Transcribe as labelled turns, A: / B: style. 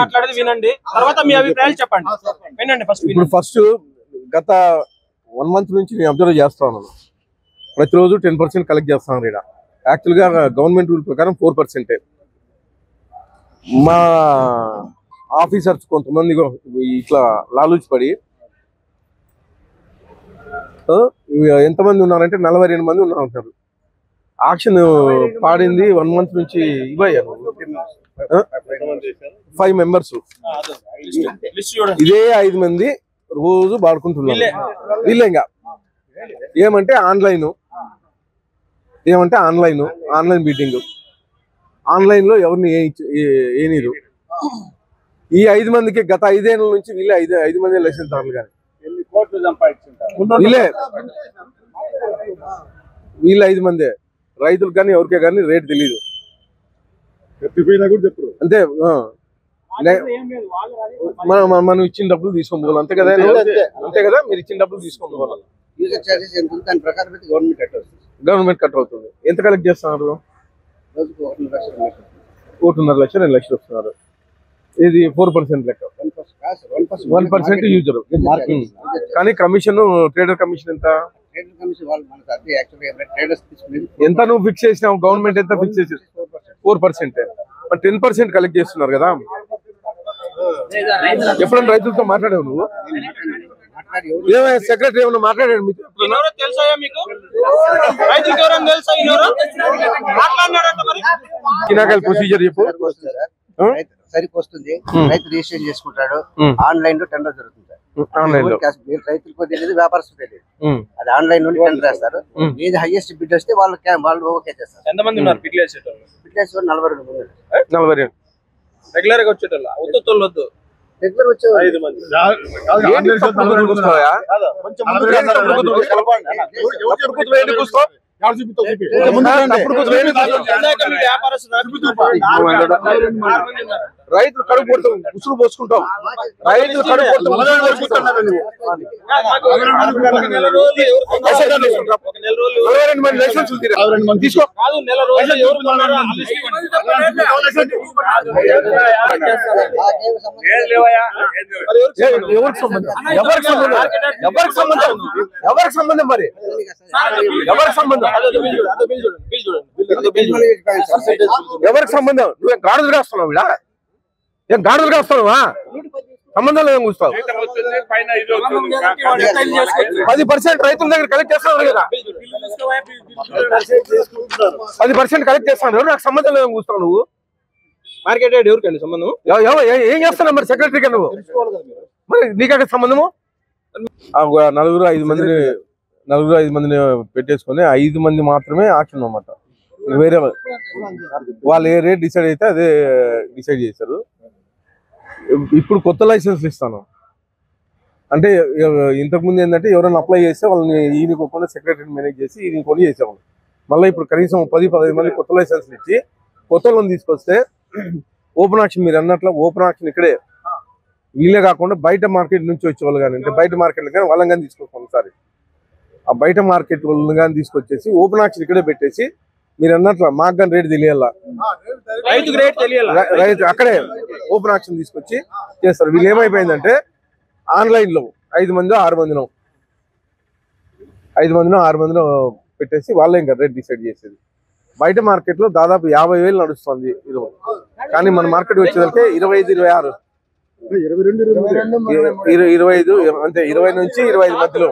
A: మాట్లాడేది వినండి, తర్వాత మీ అభిప్రాయాలు చెప్పండి. వినండి ఫస్ట్.
B: ఇప్పుడు ఫస్ట్ గత 1 month నుంచి నేను అబ్జర్వ్ చేస్తా ఉన్నాను. ప్రతిరోజు 10% కలెక్ట్ చేస్తాను. ఇక్కడ యాక్చువల్గా గవర్నమెంట్ రూల్ ప్రకారం 4%. మా ఆఫీసర్స్ కొంతమంది ఇట్లా లాలూచి పడి ఎంతమంది ఉన్నారంటే 42 మంది ఉంటారు. ఆక్షన్ పాడింది 1 month నుంచి ఇవ్వయ్యారు 5 members. ఇదే 5 మంది రోజు పాడుకుంటున్నారు. వీళ్ళేగా ఏమంటే ఆన్లైన్ మీటింగ్, ఆన్లైన్ లో ఎవరిని ఏనీరు. ఈ 5 మందికి గత 5 ఏళ్ళ నుంచి వీళ్ళే 5 మంది ఎలక్షన్ తారులు కానీ వీళ్ళే 5 మందే. రైతులు కానీ ఎవరికే కానీ రేట్ తెలియదు అంతే. మనం ఇచ్చిన డబ్బులు తీసుకొని పోవాలి అంతే కదా. మీరు ఇచ్చిన డబ్బులు తీసుకొని పోవాలి. గవర్నమెంట్ కట్ అవుతుంది. ఎంత కలెక్ట్ చేస్తున్నారు? 1.5 లక్షలు 2 లక్షలు వస్తున్నారు. ఇది 4% లెక్క. 1% యూజర్. కానీ కమిషన్, ట్రేడర్ కమిషన్ ఎంత నువ్వు ఫిక్స్ చేసినావు? గవర్నమెంట్ ఎంత ఫిక్స్ చేసి 4%. 10% కలెక్ట్ చేస్తున్నారు కదా. ఎప్పుడన్నా రైతులతో మాట్లాడావు నువ్వు? సెక్రటరీ ఏమన్నా మాట్లాడాడు మీకు? ప్రొసీజర్ చెప్పు.
C: సరిపోతుంది. రైతు రిజిస్ట్రేషన్ చేసుకుంటాడు. ఆన్లైన్ లో టెండర్ జరుగుతుంది. రైతులకు తెలియదు, వ్యాపారస్తులు తెలియదు. అది ఆన్లైన్ లో టెండర్ వేస్తారు. ఏది హైయెస్ట్ బిడ్ వస్తే వాళ్ళు ఓకే చేస్తారు.
A: ఎంతమంది ఉన్నారు బిడ్ వేసేటోళ్ళు?
C: బిడ్ వేసే 42 మంది.
A: 42 రెగ్యులర్ గా వచ్చేటోళ్ళు? వద్దు
C: రెగ్యులర్ వచ్చే
A: 5 మంది.
B: రైతులు కడుపు కొడతాం, ఉసురు పోసుకుంటాం. రైతులు కడుపు కొడతాం, తీసుకో. ఎవరికి సంబంధం? మరి ఎవరికి సంబంధం? ఎవరికి సంబంధం? నువ్వేం గాడుదుగా వస్తున్నావు? ఏం గాడుదుగా వస్తున్నావా? సంబంధం ఏం కూర్చోవు? 10% రైతుల దగ్గర కలెక్ట్ చేస్తున్నారు కదా. 10% కలెక్ట్ చేస్తాను. నాకు సంబంధం ఏం కూర్చున్నావు నువ్వు?
A: మార్కెట్ రేట్ ఎవరికండి సంబంధం?
B: ఏం చేస్తున్నావు మరి సెక్రటరీగా నువ్వు? మరి నీకు సంబంధము? 4-5 మందిని పెట్టేసుకొని 5 మంది మాత్రమే ఆక్షన్ అన్నమాట. వేరే వాళ్ళు ఏ రేట్ డిసైడ్ అయితే అదే డిసైడ్ చేశారు. ఇప్పుడు కొత్త లైసెన్స్లు ఇస్తాను అంటే ఇంతకుముందు ఏంటంటే ఎవరైనా అప్లై చేస్తే వాళ్ళని ఈయనకోకుండా సెక్రటరీని మేనేజ్ చేసి ఈయన కొని చేసేవాళ్ళు. మళ్ళీ ఇప్పుడు కనీసం 10-15 మంది కొత్త లైసెన్స్లు ఇచ్చి కొత్త వాళ్ళని తీసుకొస్తే ఓపెన్ ఆక్షన్, మీరు అన్నట్లు ఓపెన్ ఆక్షన్ ఇక్కడే వీళ్ళే కాకుండా బయట మార్కెట్ నుంచి వచ్చేవాళ్ళు కానీ, అంటే బయట మార్కెట్లు కానీ వాళ్ళని కానీ తీసుకొస్తాం. ఒకసారి ఆ బయట మార్కెట్ వాళ్ళని కానీ తీసుకొచ్చేసి ఓపెన్ ఆక్షన్ ఇక్కడే పెట్టేసి మీరు అన్నట్లు మాకు కానీ రేటు తెలియాలా, రైతు అక్కడే ఓపెన్ ఆక్షన్ తీసుకొచ్చి చేస్తారు. వీళ్ళు ఏమైపోయిందంటే ఆన్లైన్ లో 5 మందో 6 మందినో పెట్టేసి వాళ్ళే ఇంకా రేట్ డిసైడ్ చేసేది. బయట మార్కెట్ లో దాదాపు 50,000 నడుస్తుంది ఈరోజు. కానీ మన మార్కెట్ వచ్చేసరికి 25-26, 25 అంటే 20 నుంచి 25 మధ్యలో